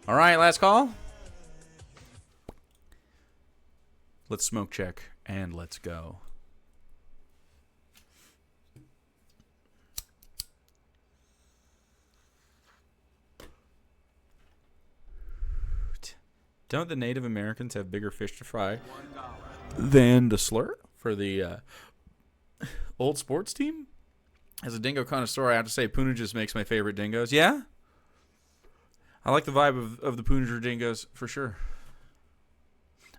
All right, last call. Let's smoke check and let's go. Don't the Native Americans have bigger fish to fry than the slur for the old sports team? As a dingo connoisseur, I have to say Poonages makes my favorite dingoes. Yeah? I like the vibe of the Poonager dingoes for sure.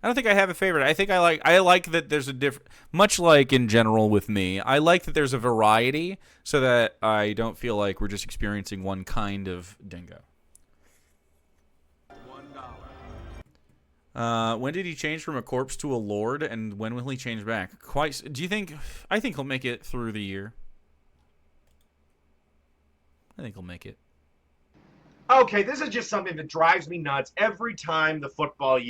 I don't think I have a favorite. I like that there's a different, much like in general with me, I like that there's a variety so that I don't feel like we're just experiencing one kind of dingo. When did he change from a corpse to a lord, and when will he change back? Do you think? I think he'll make it through the year. I think he'll make it. Okay, this is just something that drives me nuts every time the football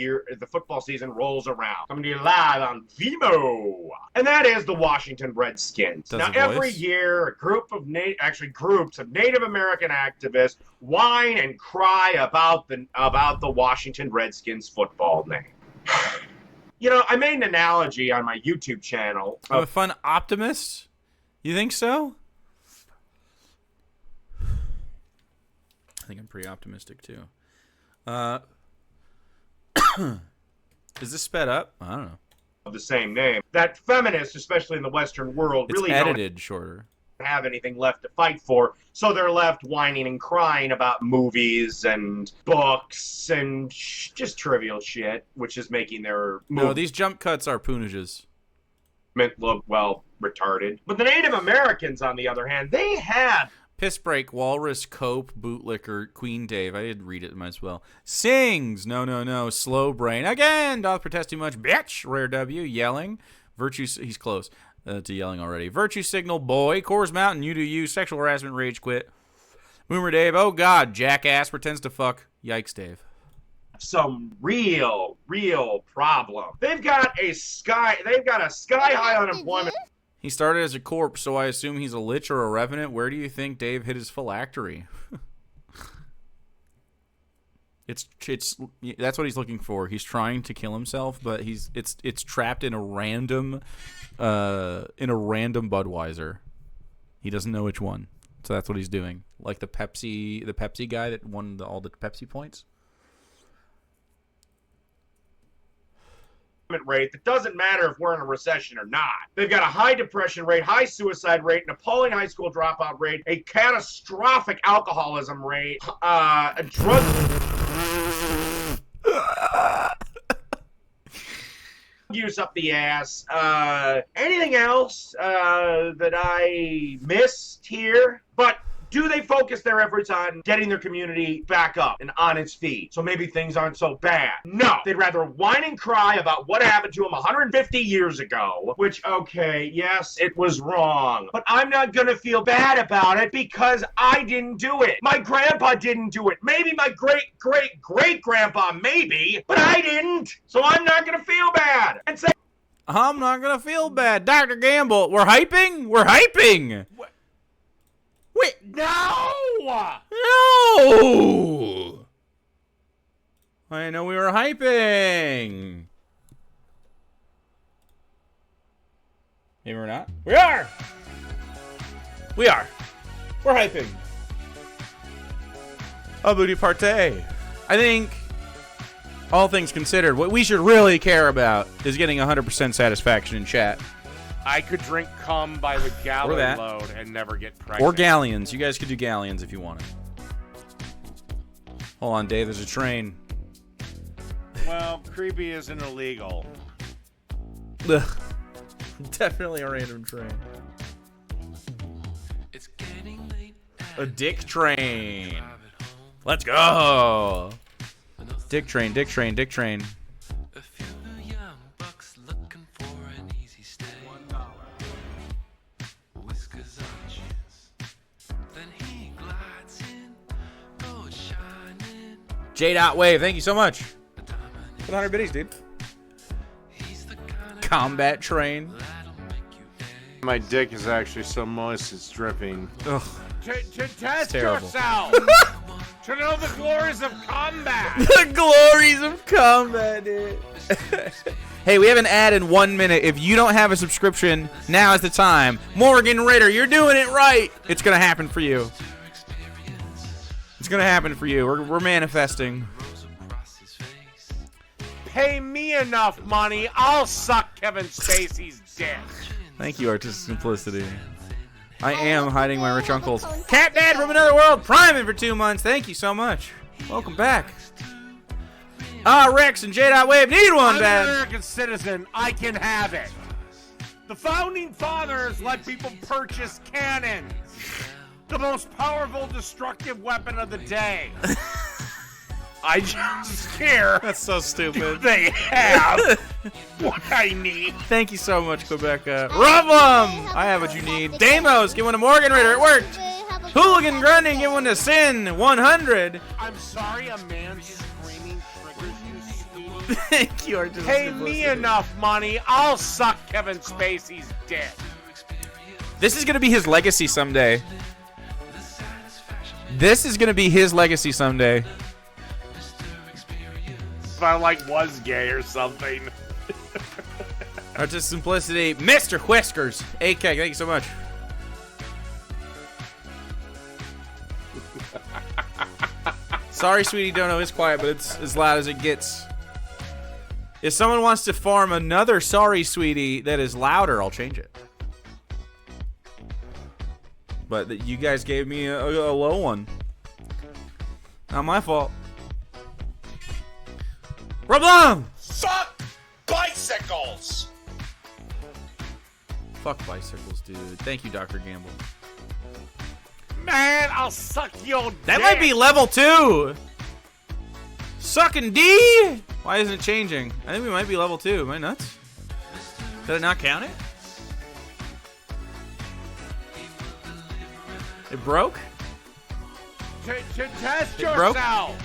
season rolls around. Coming to you live on Vimo, and that is the Washington Redskins. Now, every year, a group of groups of Native American activists whine and cry about the Washington Redskins football name. You know, I made an analogy on my YouTube channel. I'm a fun optimist. You think so? I think I'm pretty optimistic too. Is this sped up? I don't know. Of the same name, that feminists, especially in the Western world, really edited shorter. Have anything left to fight for, so they're left whining and crying about movies and books and just trivial shit, which is making their No, these jump cuts are Poonages. Look, well, retarded. But the Native Americans, on the other hand, they had Piss Break, Walrus, Cope, Bootlicker, Queen Dave. I did read it, might as well. Sings. No. Slow Brain. Again. Doth protest too much. Bitch. Rare W. Yelling. Virtue. He's close to yelling already. Virtue Signal. Boy. Coors Mountain. You do you. Sexual harassment. Rage quit. Boomer Dave. Oh, God. Jackass. Pretends to fuck. Yikes, Dave. Some real problem. They've got a sky high unemployment. He started as a corpse, so I assume he's a lich or a revenant. Where do you think Dave hit his phylactery? It's that's what he's looking for. He's trying to kill himself, but it's trapped in a random Budweiser. He doesn't know which one, so that's what he's doing. Like the Pepsi guy that won all the Pepsi points. Rate that doesn't matter if we're in a recession or not. They've got a high depression rate, high suicide rate, an appalling high school dropout rate, a catastrophic alcoholism rate, a drug use up the ass. Anything else that I missed here? But do they focus their efforts on getting their community back up and on its feet so maybe things aren't so bad? No. They'd rather whine and cry about what happened to them 150 years ago, which, okay, yes, it was wrong. But I'm not going to feel bad about it because I didn't do it. My grandpa didn't do it. Maybe my great-great-great-grandpa, maybe, but I didn't. So I'm not going to feel bad. And say, I'm not going to feel bad. Dr. Gamble, we're hyping? We're hyping. What? Wait, no! No! I know we were hyping. Maybe we're not. We are! We are. We're hyping. A booty partay. I think, all things considered, what we should really care about is getting 100% satisfaction in chat. I could drink cum by the gallon load and never get pregnant. Or galleons. You guys could do galleons if you wanted. Hold on, Dave. There's a train. Well, creepy isn't illegal. Ugh. Definitely a random train. It's getting late. A dick train. Let's go. Dick train, dick train, dick train. A few young bucks looking for an easy stay. Whiskers on chins. Then he glides in, goes shining. J.Wave, thank you so much. For the 100 biddies, dude. He's the kind of Combat train. that'll make you A. My dick is actually so moist it's dripping. Ugh. Test terrible. yourself! To know the glories of combat. The glories of combat, dude. Hey, we have an ad in 1 minute. If you don't have a subscription, now is the time. Morgan Ritter, you're doing it right. It's going to happen for you. It's going to happen for you. We're manifesting. Pay me enough money, I'll suck Kevin Spacey's dick. Thank you, Artistic Simplicity. I am hiding my rich uncles. Cat Dad from Another World, priming for 2 months. Thank you so much. Welcome back. Rex and J.Wave need one, I'm Dad. an American citizen. I can have it. The founding fathers let people purchase cannons. The most powerful destructive weapon of the day. I just care. That's so stupid. They have what I need. Thank you so much, Quebec. Rublum! I have what you need. Damos, give one to Morgan Ritter. It worked. Hooligan Grunding, give one to Sin. 100. I'm sorry, a man screaming triggers you, sweetie. Thank you, Artistic Pay Simplicity. me enough money, I'll suck Kevin Spacey's dick. This is going to be his legacy someday. This is going to be his legacy someday. If I was gay or something. Artistic Simplicity, Mr. Whiskers. AK, thank you so much. Sorry, Sweetie Dono is quiet, but it's as loud as it gets. If someone wants to farm another Sorry, Sweetie that is louder, I'll change it. But you guys gave me a low one. Not my fault. Roblon! Fuck bicycles! Fuck bicycles, dude. Thank you, Dr. Gamble. Man, I'll suck your dick. That might be level 2. Sucking D? Why isn't it changing? I think we might be level 2. Am I nuts? Did I not count it? It broke? To test It broke? yourself.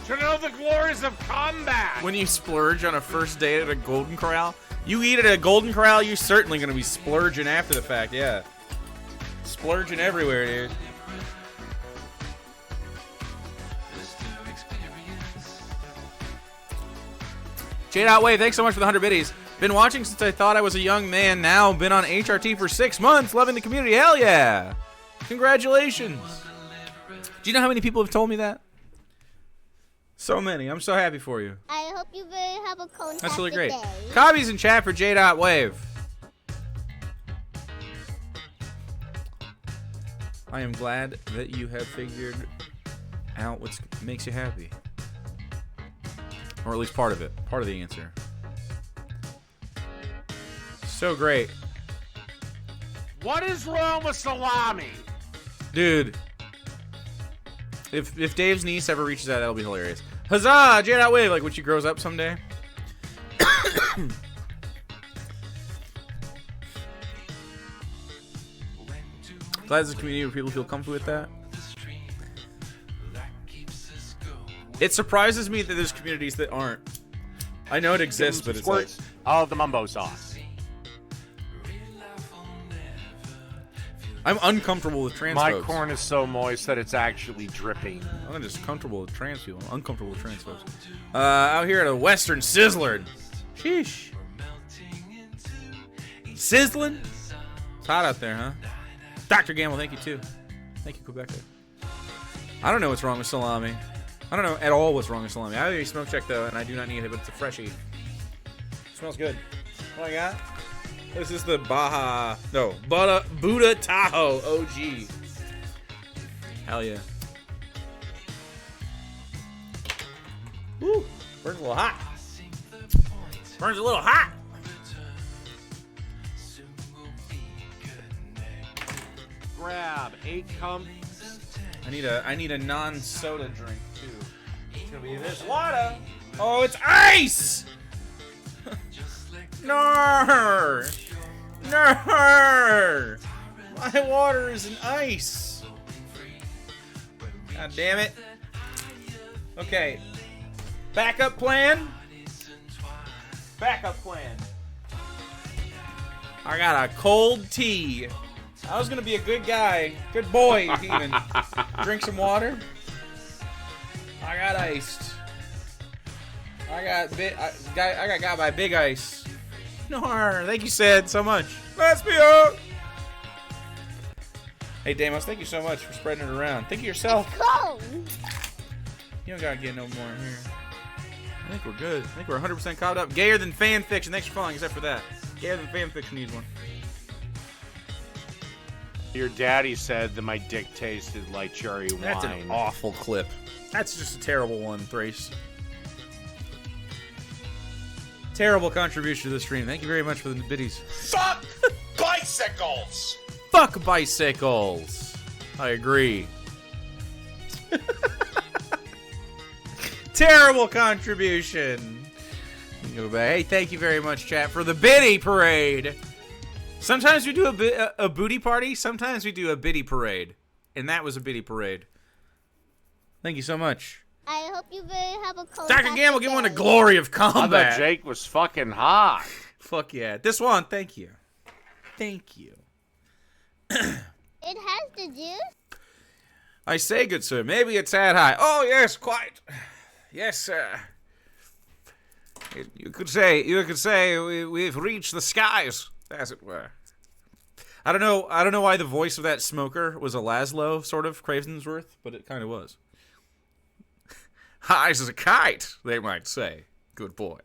To know the glories of combat. When you splurge on a first date at a Golden Corral? You eat at a Golden Corral, you're certainly going to be splurging after the fact, yeah. Splurging everywhere, dude. J.Wave, thanks so much for the 100 biddies. Been watching since I thought I was a young man. Now been on HRT for 6 months. Loving the community. Hell yeah. Congratulations. Do you know how many people have told me that? So many. I'm so happy for you. I hope you have a fantastic That's really great. day. Cobby's in chat for J.Wave. I am glad that you have figured out what makes you happy. Or at least part of it. Part of the answer. So great. What is wrong with salami? Dude. If Dave's niece ever reaches out, that'll be hilarious. Huzzah! J.Wave, like when she grows up someday. Glad there's a community where people feel comfortable with that. It surprises me that there's communities that aren't. I know it exists, but it's like... Oh, the mumbo sauce. I'm uncomfortable with trans My folks. corn is so moist that it's actually dripping. I'm just comfortable with trans people. I'm uncomfortable with trans folks. Out here at a Western Sizzler. Sheesh. Sizzling? It's hot out there, huh? Dr. Gamble, thank you too. Thank you, Quebec. I don't know what's wrong with salami. I don't know at all what's wrong with salami. I have a smoke check though, and I do not need it, but it's a freshie. Smells good. What I got? This is the Buddha Tahoe OG. Hell yeah. Woo! Burns a little hot. Burns a little hot. Grab 8 cum. I need a non-soda drink too. It's gonna be this water. Oh, it's ice! No! No! My water is an ice. God damn it. Okay. Backup plan. Backup plan. I got a cold tea. I was gonna be a good guy, good boy, even. Drink some water. I got iced. I got by Big Ice. No, thank you, Sid, so much. Let's be out. Hey, Damos, thank you so much for spreading it around. Think of yourself. Cold. You don't gotta get no more in here. I think we're good. I think we're 100% caught up. Gayer than fan fiction. Thanks for following, except for that. Gayer than fan fiction needs one. Your daddy said that my dick tasted like cherry wine. That's an awful clip. That's just a terrible one, Thrace. Terrible contribution to the stream. Thank you very much for the biddies. Fuck bicycles! Fuck bicycles. I agree. Terrible contribution. Go back. Hey, thank you very much, chat, for the biddy parade. Sometimes we do a booty party. Sometimes we do a biddy parade. And that was a biddy parade. Thank you so much. I hope you will have a cold. Dr. Gamble, give one a glory of I thought combat. Jake was fucking hot. Fuck yeah. This one, thank you. Thank you. It has the juice. I say, good sir, maybe a tad high. Oh, yes, quite. Yes, sir. You could say we've reached the skies, as it were. I don't know why the voice of that smoker was a Laszlo sort of Cravensworth, but it kind of was. High as a kite, they might say. Good boy.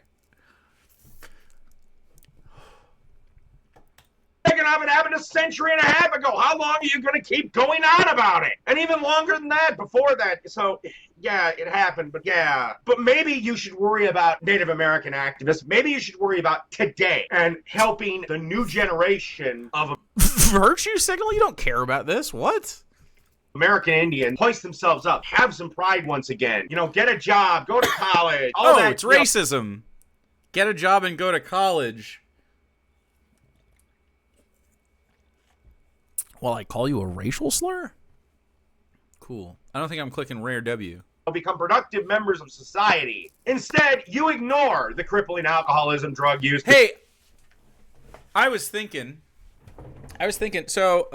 Of it happened a century and a half ago. How long are you going to keep going on about it? And even longer than that, before that. So, yeah, it happened, but yeah. But maybe you should worry about Native American activists. Maybe you should worry about today and helping the new generation of Virtue signal? You don't care about this? What? American Indians hoist themselves up, have some pride once again. You know, get a job, go to college. All that, it's racism. Get a job and go to college. Well, I call you a racial slur? Cool. I don't think I'm clicking rare W. Become productive members of society. Instead, you ignore the crippling alcoholism, drug use. Hey, I was thinking, so,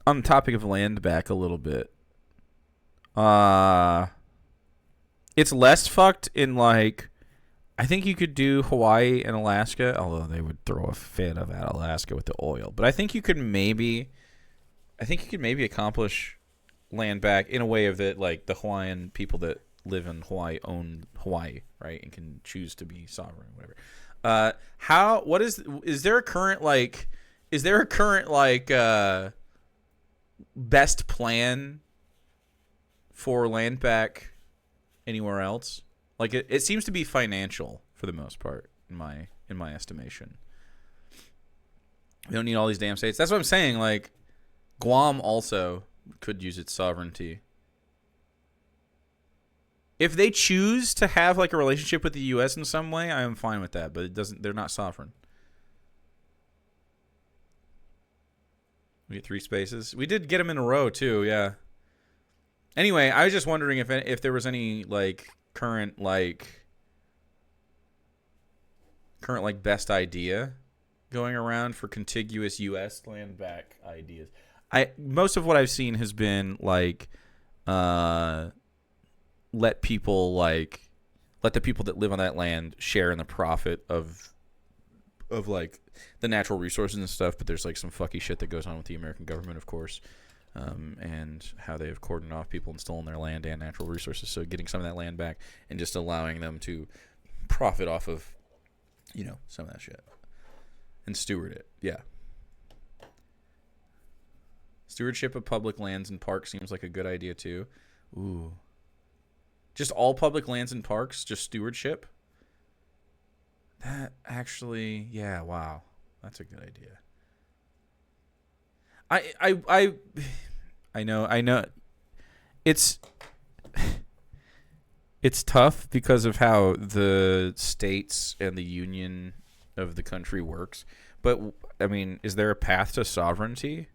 on the topic of land back a little bit, it's less fucked in, like, I think you could do Hawaii and Alaska, although they would throw a fit of that Alaska with the oil. But I think you could maybe accomplish land back in a way of that, like the Hawaiian people that live in Hawaii own Hawaii, right, and can choose to be sovereign, whatever. Is there a current best plan for land back anywhere else? Like it seems to be financial for the most part, in my estimation. We don't need all these damn states. That's what I'm saying. Like Guam also could use its sovereignty. If they choose to have like a relationship with the U.S. in some way, I am fine with that. But they're not sovereign. We get 3 spaces. We did get them in a row too. Yeah. Anyway, I was just wondering if there was any like current best idea going around for contiguous U.S. land back ideas. Most of what I've seen has been like let the people that live on that land share in the profit of like the natural resources and stuff, but there's like some fucky shit that goes on with the American government, of course. And how they have cordoned off people and stolen their land and natural resources. So getting some of that land back and just allowing them to profit off of, some of that shit and steward it. Yeah. Stewardship of public lands and parks seems like a good idea too. Ooh. Just all public lands and parks, just stewardship. That actually, yeah, wow. That's a good idea. I know. It's tough because of how the states and the union of the country works. But I mean, is there a path to sovereignty?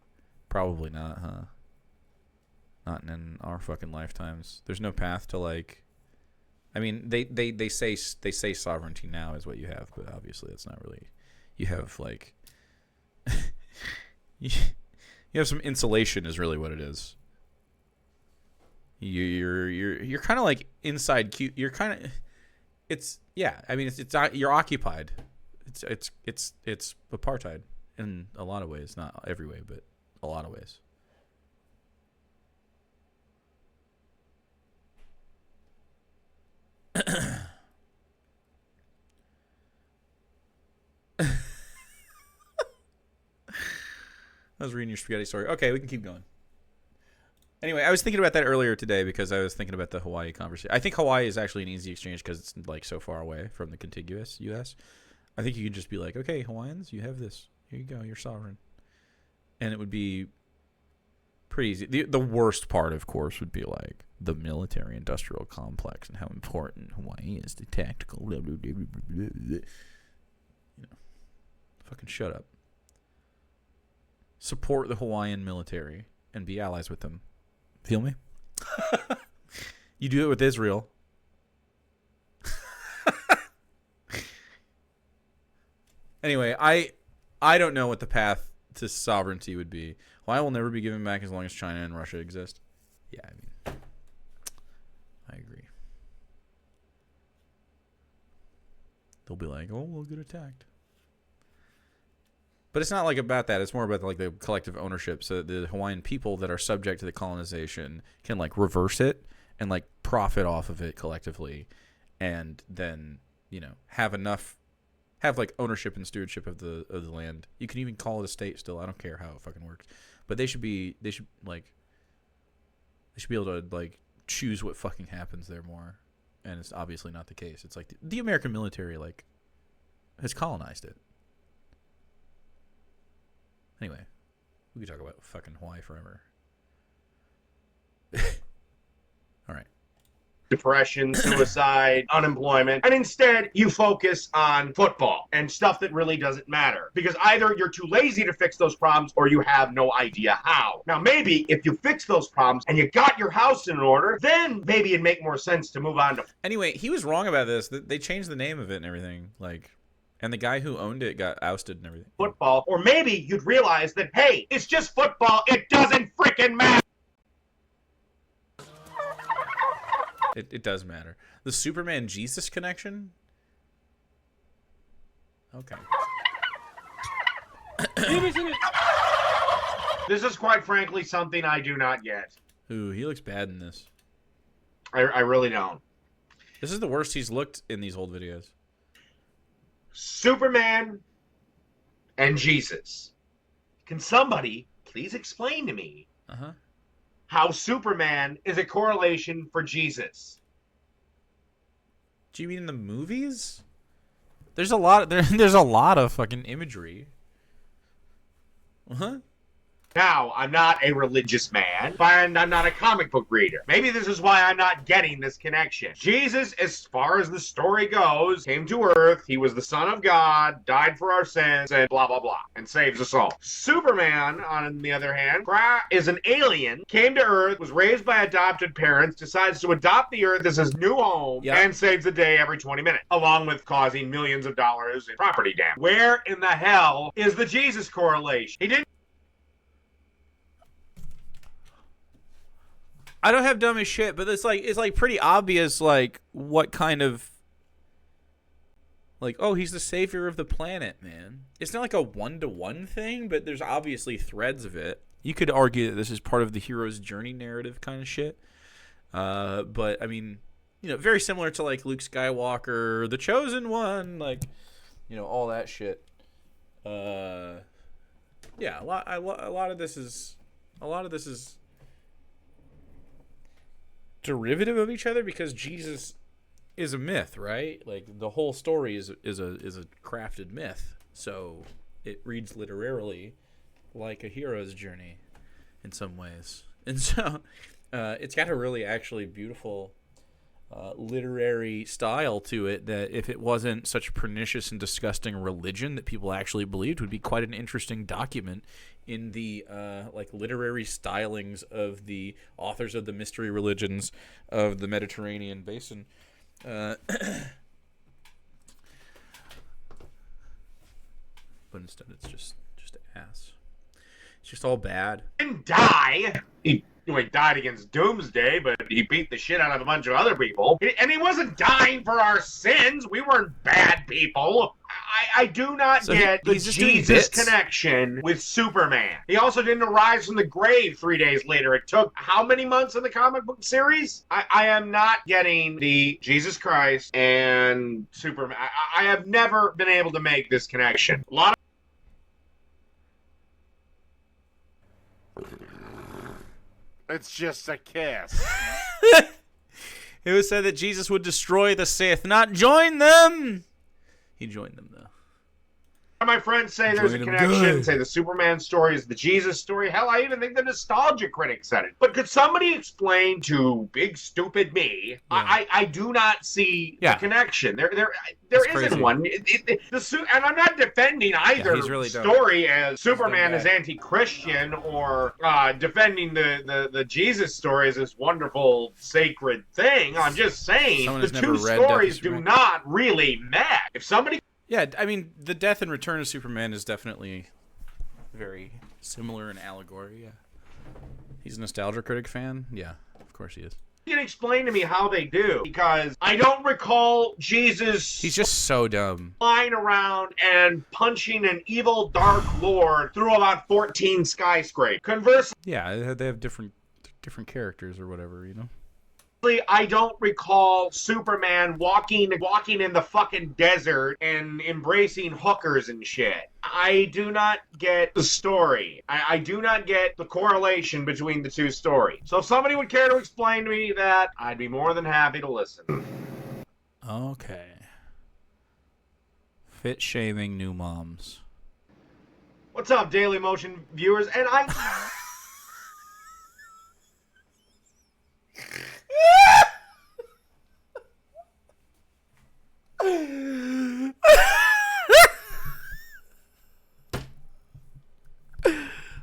Probably not, huh? Not in our fucking lifetimes. There's no path to like. I mean, they say sovereignty now is what you have, but obviously that's not really. You have like. You have some insulation is really what it is. You're kind of like inside cute. You're kind of I mean it's you're occupied. It's apartheid in a lot of ways, not every way, but a lot of ways. I was reading your spaghetti story. Okay, we can keep going. Anyway, I was thinking about that earlier today because I was thinking about the Hawaii conversation. I think Hawaii is actually an easy exchange because it's like so far away from the contiguous U.S. I think you could just be like, okay, Hawaiians, you have this. Here you go. You're sovereign. And it would be pretty easy. The worst part, of course, would be like the military-industrial complex and how important Hawaii is to tactical. Blah, blah, blah, blah, blah, blah. Fucking shut up. Support the Hawaiian military and be allies with them. Feel me? You do it with Israel. Anyway, I don't know what the path to sovereignty would be. Hawaii will never be given back as long as China and Russia exist. Yeah, I mean, I agree. They'll be like, oh, we'll get attacked. But it's not like about that. It's more about like the collective ownership. So the Hawaiian people that are subject to the colonization can like reverse it and like profit off of it collectively, and then have like ownership and stewardship of the land. You can even call it a state still. I don't care how it fucking works. But they should be able to like choose what fucking happens there more. And it's obviously not the case. It's like the American military like has colonized it. Anyway, we could talk about fucking Hawaii forever. All right. Depression, suicide, unemployment, and instead you focus on football and stuff that really doesn't matter. Because either you're too lazy to fix those problems or you have no idea how. Now maybe if you fix those problems and you got your house in order, then maybe it'd make more sense to move on to... Anyway, he was wrong about this. They changed the name of it and everything. Like... And the guy who owned it got ousted and everything. Football. Or maybe you'd realize that, hey, it's just football. It doesn't freaking matter. It does matter. The Superman Jesus connection? Okay. This is quite frankly something I do not get. Ooh, he looks bad in this. I really don't. This is the worst he's looked in these old videos. Superman and Jesus. Can somebody please explain to me how Superman is a correlation for Jesus? Do you mean in the movies? There's a lot. There's a lot of fucking imagery. Now, I'm not a religious man, and I'm not a comic book reader. Maybe this is why I'm not getting this connection. Jesus, as far as the story goes, came to Earth, he was the Son of God, died for our sins, and blah, blah, blah, and saves us all. Superman, on the other hand, is an alien, came to Earth, was raised by adopted parents, decides to adopt the Earth as his new home, and saves the day every 20 minutes, along with causing millions of dollars in property damage. Where in the hell is the Jesus correlation? He didn't... I don't have dumb as shit, but it's like pretty obvious like what kind of like, oh, he's the savior of the planet, man. It's not like a one-to-one thing, but there's obviously threads of it. You could argue that this is part of the hero's journey narrative kind of shit. But I mean, very similar to like Luke Skywalker, the chosen one, like, all that shit. Yeah, a lot of this is derivative of each other because Jesus is a myth, right? Like the whole story is a crafted myth, so it reads literarily like a hero's journey in some ways, and so it's got a really actually beautiful literary style to it that if it wasn't such a pernicious and disgusting religion that people actually believed would be quite an interesting document in the like literary stylings of the authors of the mystery religions of the Mediterranean basin. But instead it's just ass. It's just all bad. Didn't die. He he died against Doomsday, but he beat the shit out of a bunch of other people. And he wasn't dying for our sins. We weren't bad people. I do not get the Jesus connection with Superman. He also didn't arise from the grave 3 days later. It took how many months in the comic book series? I am not getting the Jesus Christ and Superman. I have never been able to make this connection. A lot of It's just a kiss. It was said that Jesus would destroy the Sith, not join them. He joined them, though. my friends say there's a connection, say the Superman story is the Jesus story. Hell, I even think the nostalgia critic said it. But could somebody explain to big stupid me? Yeah. I do not see the connection. There isn't one. And I'm not defending either really story as Superman is anti-Christian or defending the Jesus story as this wonderful sacred thing. I'm just saying the two stories do not really match. If somebody Yeah, I mean, the death and return of Superman is definitely very similar in allegory, yeah. He's a nostalgia critic fan? Yeah, of course he is. You can explain to me how they do, because I don't recall Jesus... He's just so dumb. ...flying around and punching an evil Dark Lord through about 14 skyscrapers. Conversely... Yeah, they have different characters or whatever, you know? I don't recall Superman walking in the fucking desert and embracing hookers and shit. I do not get the story. I do not get the correlation between the two stories. So if somebody would care to explain to me that, I'd be more than happy to listen. Okay. Fit shaming new moms. What's up, Daily Motion viewers? And I...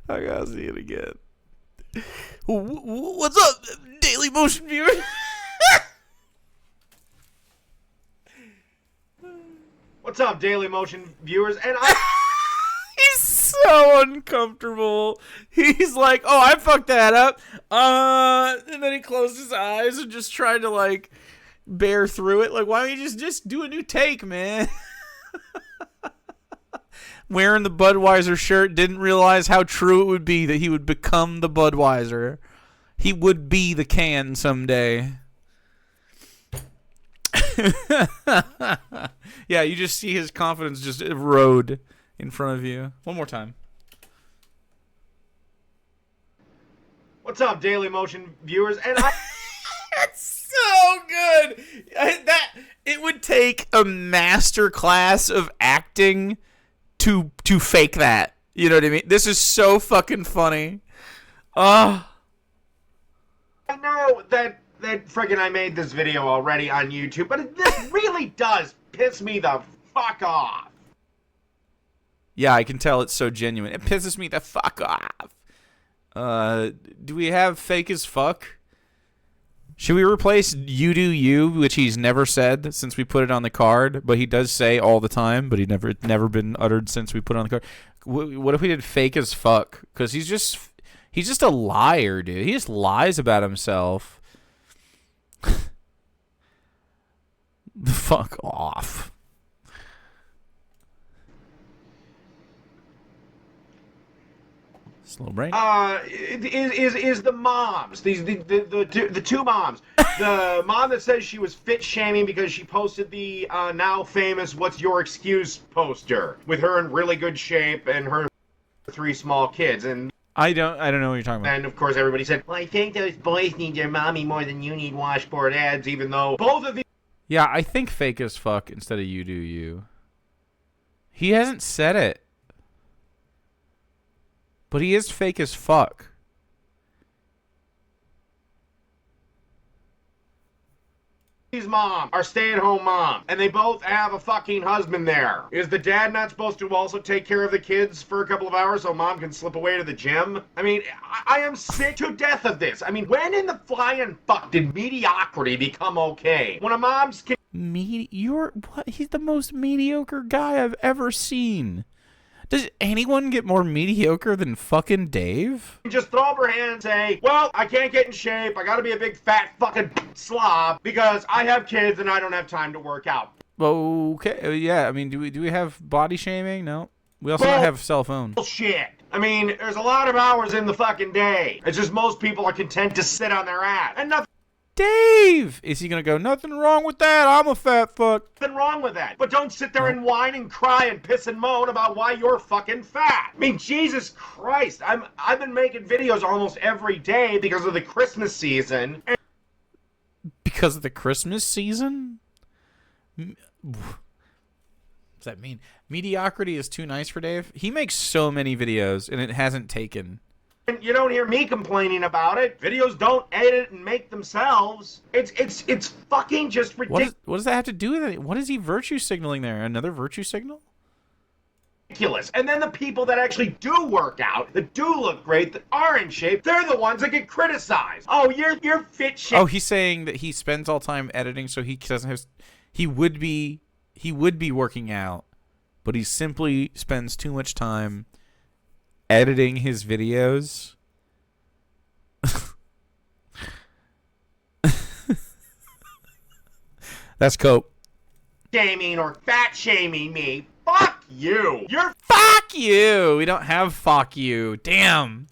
I gotta see it again. What's up, Daily Motion viewer? What's up, Daily Motion viewers? And I... He's so uncomfortable. He's like, oh, I fucked that up. And then he closed his eyes and just tried to, like, bear through it. Like, why don't you just do a new take, man? Wearing the Budweiser shirt, didn't realize how true it would be that he would become the Budweiser. He would be the can someday. Yeah, you just see his confidence just erode in front of you. One more time. What's up, Daily Motion viewers? And I... That's so good. It would take a master class of acting to fake that. You know what I mean? This is so fucking funny. I know that friggin' I made this video already on YouTube, but this really does piss me the fuck off. Yeah, I can tell it's so genuine. It pisses me the fuck off. Do we have fake as fuck? Should we replace you do you, which he's never said since we put it on the card, but he does say all the time, but he never been uttered since we put it on the card. What if we did fake as fuck? Because he's just a liar, dude. He just lies about himself. The fuck off. Slow brain. Is the moms the two moms? The mom that says she was fit shaming because she posted the now famous "What's Your Excuse" poster with her in really good shape and her 3 small kids, and I don't know what you're talking about. And of course everybody said, well, I think those boys need their mommy more than you need washboard abs, even though both of these... Yeah, I think fake as fuck instead of you do you. He hasn't said it. But he is fake as fuck. These moms are stay-at-home moms, and they both have a fucking husband there. Is the dad not supposed to also take care of the kids for a couple of hours so mom can slip away to the gym? I mean, I am sick to death of this. I mean, when in the flying fuck did mediocrity become okay? When a mom's kid... You're what? He's the most mediocre guy I've ever seen. Does anyone get more mediocre than fucking Dave? Just throw up her hand and say, well, I can't get in shape. I gotta be a big fat fucking slob because I have kids and I don't have time to work out. Okay, yeah. I mean, do we have body shaming? No. We also don't have cell phones. Bullshit. I mean, there's a lot of hours in the fucking day. It's just most people are content to sit on their ass. And nothing Dave! Is he gonna go, nothing wrong with that, I'm a fat fuck. wrong with that. But don't sit there and whine and cry and piss and moan about why you're fucking fat. I mean, Jesus Christ. I've been making videos almost every day because of the Christmas season. Because of the Christmas season? What does that mean? Mediocrity is too nice for Dave? He makes so many videos, and it hasn't taken. And you don't hear me complaining about it. Videos don't edit and make themselves. It's fucking just ridiculous. What does that have to do with it? What is he virtue signaling there? Another virtue signal? And then the people that actually do work out, that do look great, that are in shape, they're the ones that get criticized. Oh, you're fit shit. Oh, he's saying that he spends all time editing, so he doesn't have. He would be working out, but he simply spends too much time editing his videos. That's cope. Shaming or fat shaming me. Fuck you. You're Fuck you. We don't have fuck you. Damn.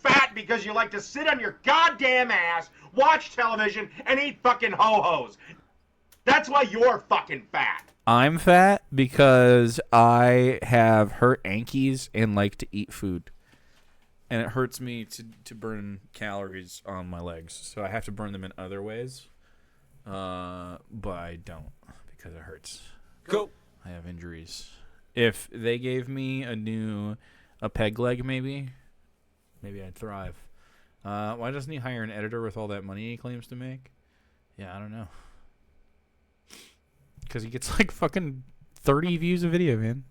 fat because you like to sit on your goddamn ass, watch television, and eat fucking ho-hos. That's why you're fucking fat. I'm fat because I have hurt ankles and like to eat food. And it hurts me to burn calories on my legs. So I have to burn them in other ways. But I don't because it hurts. Go. I have injuries. If they gave me a peg leg maybe I'd thrive. Why doesn't he hire an editor with all that money he claims to make? Yeah, I don't know. Because he gets like fucking 30 views a video, man.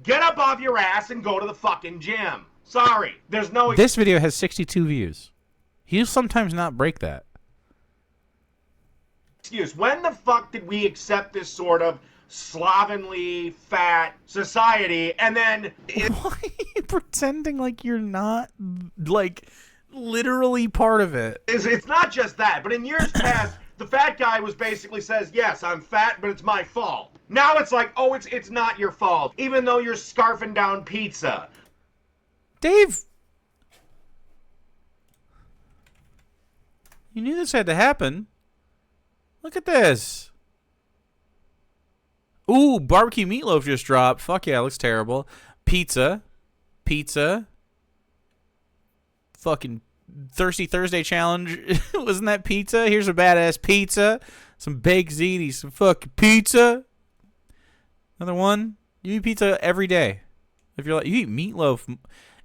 Get up off your ass and go to the fucking gym. Sorry, there's no... This video has 62 views. He'll sometimes not break that. excuse. When the fuck did we accept this sort of slovenly, fat society, and then... Why are you pretending like you're not, like, literally part of it? It's not just that, but in years past, the fat guy was basically says, yes, I'm fat, but it's my fault. Now it's like, oh, it's not your fault, even though you're scarfing down pizza. Dave! You knew this had to happen. Look at this. Ooh, barbecue meatloaf just dropped. Fuck yeah, it looks terrible. Pizza. Fucking Thirsty Thursday challenge. Wasn't that pizza? Here's a badass pizza. Some baked ziti. Some fucking pizza. Another one. You eat pizza every day. If you're like, you eat meatloaf.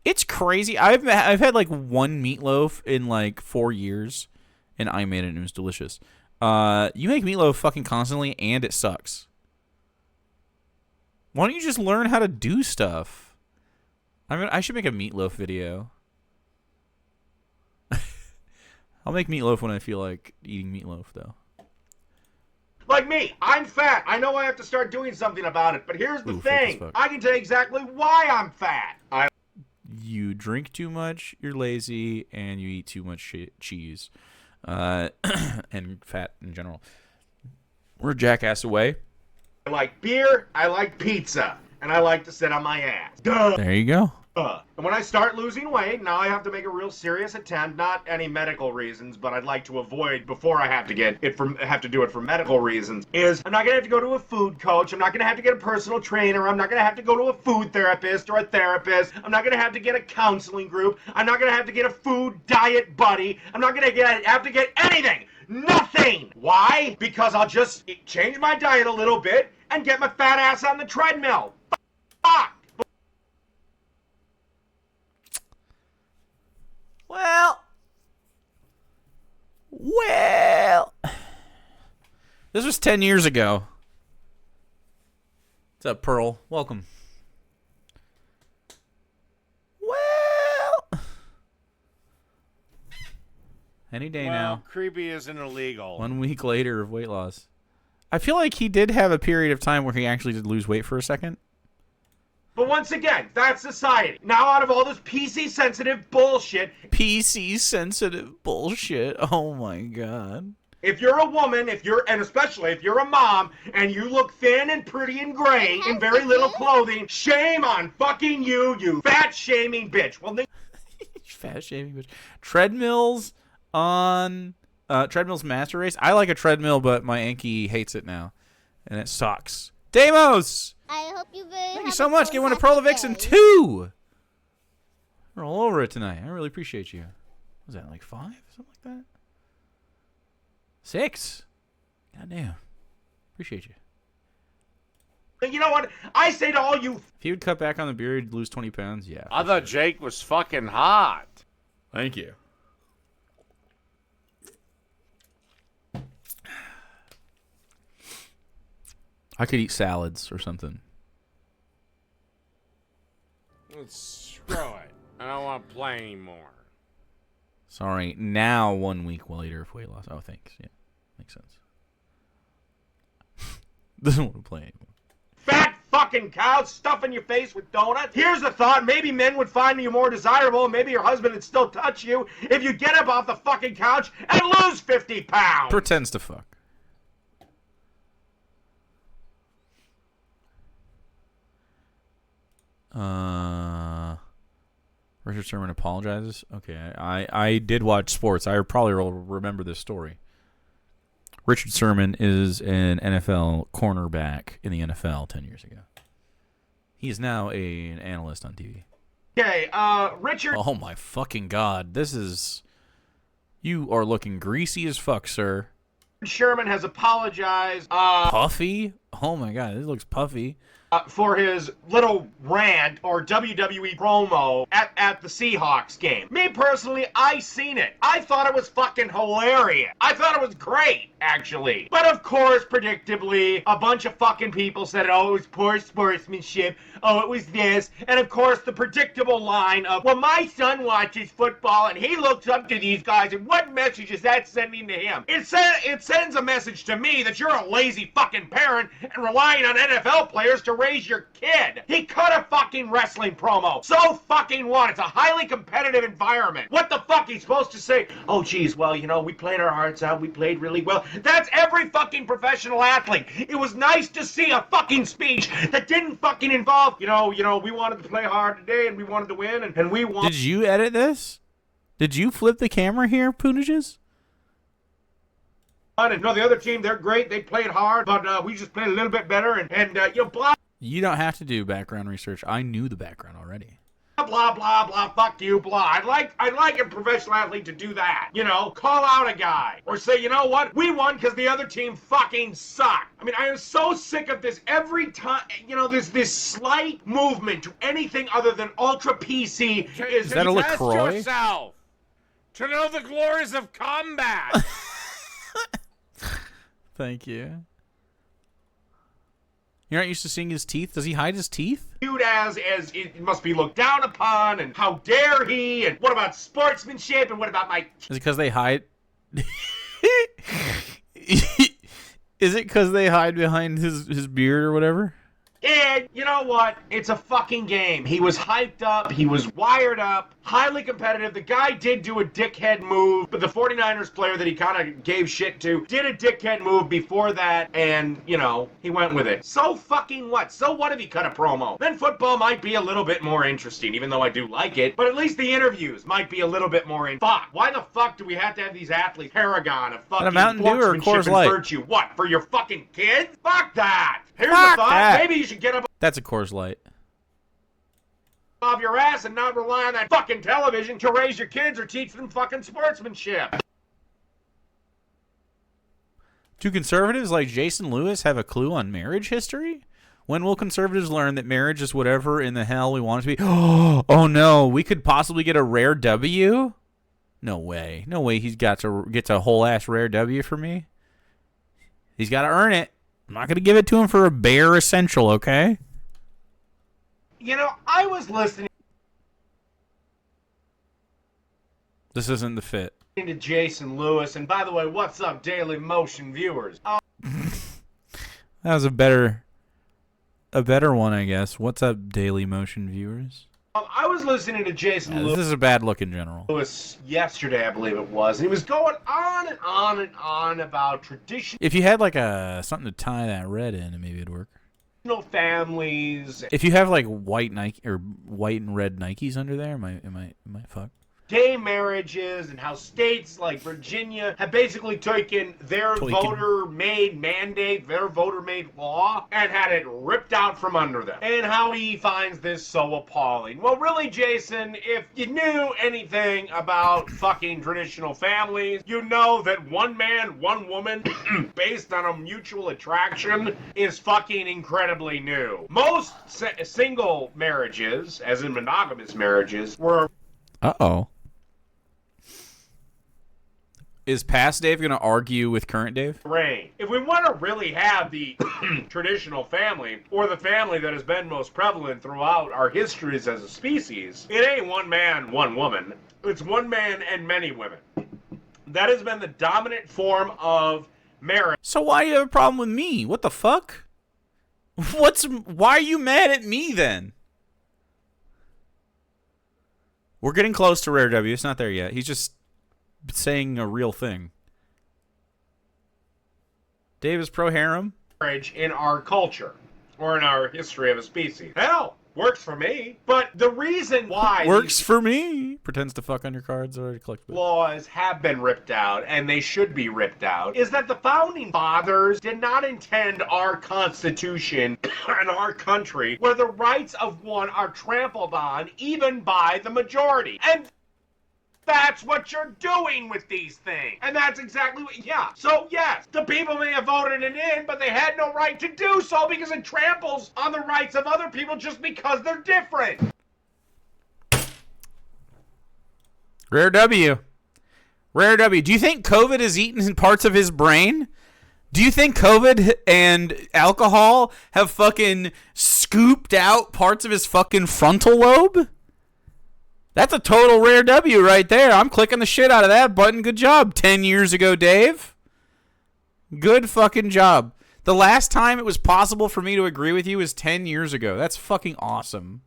It's crazy. I've had like one meatloaf in like 4 years, and I made it and it was delicious. You make meatloaf fucking constantly, and it sucks. Why don't you just learn how to do stuff? I should make a meatloaf video. I'll make meatloaf when I feel like eating meatloaf, though. Like me, I'm fat. I know I have to start doing something about it, but here's the thing. I can tell you exactly why I'm fat. You drink too much, you're lazy, and you eat too much cheese. And fat in general. We're a jackass away. I like beer, I like pizza, and I like to sit on my ass. Duh. There you go. And when I start losing weight, now I have to make a real serious attempt, not any medical reasons, but I'd like to avoid before I have to do it for medical reasons, is I'm not going to have to go to a food coach, I'm not going to have to get a personal trainer, I'm not going to have to go to a food therapist or a therapist, I'm not going to have to get a counseling group, I'm not going to have to get a food diet buddy, I'm not going to have to get anything! Nothing! Why? Because I'll just change my diet a little bit and get my fat ass on the treadmill. Fuck! Well, this was 10 years ago. What's up, Pearl? Welcome. Well, any day now. Creepy isn't illegal. 1 week later of weight loss. I feel like he did have a period of time where he actually did lose weight for a second. But once again, that's society. Now out of all this PC-sensitive bullshit, PC-sensitive bullshit. Oh, my God. if you're a woman, and especially if you're a mom, and you look thin and pretty and gray in very little clothing, shame on fucking you, you fat-shaming bitch. Well, Fat-shaming bitch. Treadmills on... treadmills master race. I like a treadmill, but my Anki hates it now. And it sucks. Deimos! I hope you Thank you so much. Get one of Pro Vixen 2. We're all over it tonight. I really appreciate you. Was that like 5? Something like that? 6. Goddamn. Appreciate you. you know what? I say to all you... If he would cut back on the beard, he'd lose 20 pounds. Yeah. I thought Jake was fucking hot. Thank you. I could eat salads or something. Screw it. I don't want to play anymore. Sorry. Now 1 week later of weight loss. Oh, thanks. Yeah. Makes sense. Doesn't want to play anymore. Fat fucking cow stuffing your face with donuts. Here's a thought. Maybe men would find you more desirable, and maybe your husband would still touch you if you get up off the fucking couch and lose 50 pounds. Pretends to fuck. Richard Sherman apologizes. Okay, I did watch sports. I probably will remember this story. Richard Sherman is an NFL cornerback in the NFL 10 years ago. He is now an analyst on TV. Okay, Richard... Oh my fucking God. This is... You are looking greasy as fuck, sir. Sherman has apologized. Puffy? Oh my God, this looks puffy. For his little rant or WWE promo at the Seahawks game. Me personally, I seen it. I thought it was fucking hilarious. I thought it was great, actually. But of course, predictably, a bunch of fucking people said, oh, it was poor sportsmanship. Oh, it was this. And of course, the predictable line of, well, my son watches football and he looks up to these guys, and what message is that sending to him? It sends a message to me that you're a lazy fucking parent and relying on NFL players to raise your kid. He cut a fucking wrestling promo. So fucking what? It's a highly competitive environment. What the fuck? He's supposed to say, oh geez, well, you know, we played our hearts out. We played really well. That's every fucking professional athlete. It was nice to see a fucking speech that didn't fucking involve, you know, we wanted to play hard today and we wanted to win and we won. Did you edit this? Did you flip the camera here, Poonages? And no, the other team, they're great. They played hard, but we just played a little bit better and you know, blah. You don't have to do background research. I knew the background already. Blah, blah, blah, fuck you, blah. I'd like a professional athlete to do that. You know, call out a guy. Or say, you know what? We won because the other team fucking sucked. I mean, I am so sick of this every time, you know, there's this slight movement to anything other than Ultra PC. Is that a LaCroix? Test yourself to know the glories of combat. Thank you. You're not used to seeing his teeth? Does he hide his teeth? Viewed as it must be looked down upon, and how dare he, and what about sportsmanship, and what about my... Is it because they hide... Is it because they hide behind his beard or whatever? And you know what? It's a fucking game. He was hyped up. He was wired up. Highly competitive. The guy did do a dickhead move, but the 49ers player that he kind of gave shit to did a dickhead move before that, and, you know, he went with it. So fucking what? So what if he cut a promo? Then football might be a little bit more interesting, even though I do like it, but at least the interviews might be a little bit more in. Fuck. Why the fuck do we have to have these athletes paragon of fucking Mountain Dew or sportsmanship Coors and Light? virtue? What, for your fucking kids? Fuck that! Here's Fuck a thought. that. Maybe you should get up That's a Coors Light. off your ass and not rely on that fucking television to raise your kids or teach them fucking sportsmanship. Do conservatives like Jason Lewis have a clue on marriage history? When will conservatives learn that marriage is whatever in the hell we want it to be? Oh no, we could possibly get a rare W? No way. No way he's gets a whole ass rare W for me. He's got to earn it. I'm not going to give it to him for a bare essential, okay? You know, I was listening This isn't the fit. to Jason Lewis, and by the way, what's up, Daily Motion viewers? That was a better a better one, I guess. What's up, Daily Motion viewers? I was listening to Jason This is a bad look in general. Lewis yesterday, I believe it was, and he was going on and on and on about traditional If you had like something to tie that red in, maybe it'd work. families, If you have like white Nike or white and red Nikes under there, am I fucked? gay marriages, and how states like Virginia have basically taken their voter-made mandate, their voter-made law, and had it ripped out from under them. And how he finds this so appalling. Well, really, Jason, if you knew anything about fucking traditional families, you know that one man, one woman, based on a mutual attraction, is fucking incredibly new. Most single marriages, as in monogamous marriages, were... Uh-oh. Is past Dave going to argue with current Dave? Rain. If we want to really have the traditional family, or the family that has been most prevalent throughout our histories as a species, it ain't one man, one woman. It's one man and many women. That has been the dominant form of marriage. So why do you have a problem with me? What the fuck? Why are you mad at me then? We're getting close to Rare W. It's not there yet. He's just saying a real thing. Dave is pro harem. Marriage in our culture, or in our history of a species. Hell, works for me. But the reason why Works for me. Pretends to fuck on your cards. Already collected. laws have been ripped out, and they should be ripped out, is that the founding fathers did not intend our constitution and our country where the rights of one are trampled on even by the majority. And that's what you're doing with these things. And that's exactly what, yeah. So yes, the people may have voted it in, but they had no right to do so because it tramples on the rights of other people just because they're different. Rare W. Rare W. Do you think COVID has eaten parts of his brain? Do you think COVID and alcohol have fucking scooped out parts of his fucking frontal lobe? That's a total Rare W right there. I'm clicking the shit out of that button. Good job. 10 years ago, Dave. Good fucking job. The last time it was possible for me to agree with you was 10 years ago. That's fucking awesome.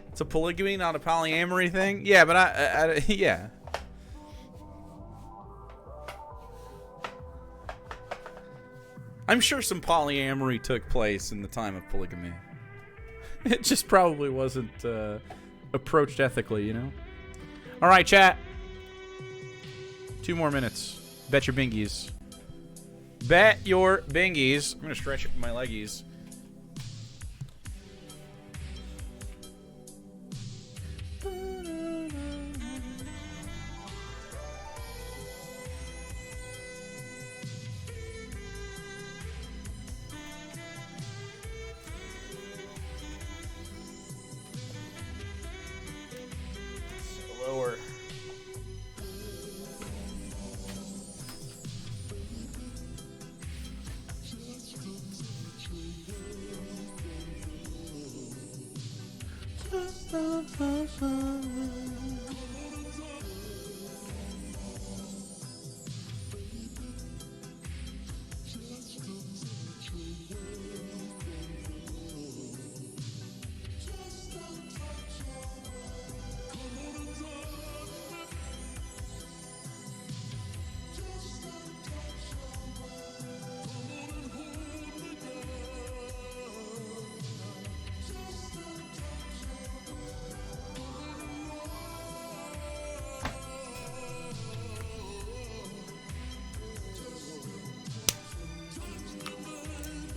It's a polygamy, not a polyamory thing? Yeah, but I yeah. I'm sure some polyamory took place in the time of polygamy. It just probably wasn't approached ethically, you know? All right, chat. 2 more minutes. Bet your bingies. Bet your bingies. I'm going to stretch my leggies. Lower.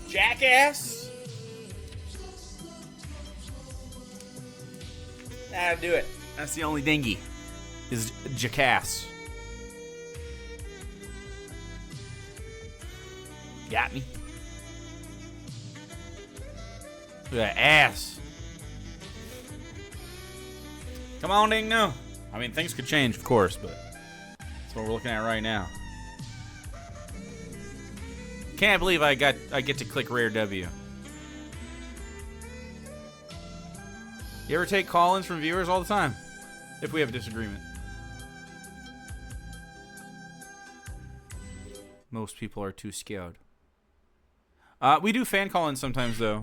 Jackass. That'll do it. That's the only dingy. Is jackass. Got me. Look at that ass. Come on, Dingo. I mean, things could change, of course, but that's what we're looking at right now. Can't believe I get to click Rare W. You ever take call-ins from viewers all the time? If we have a disagreement. Most people are too scared. We do fan call-ins sometimes, though.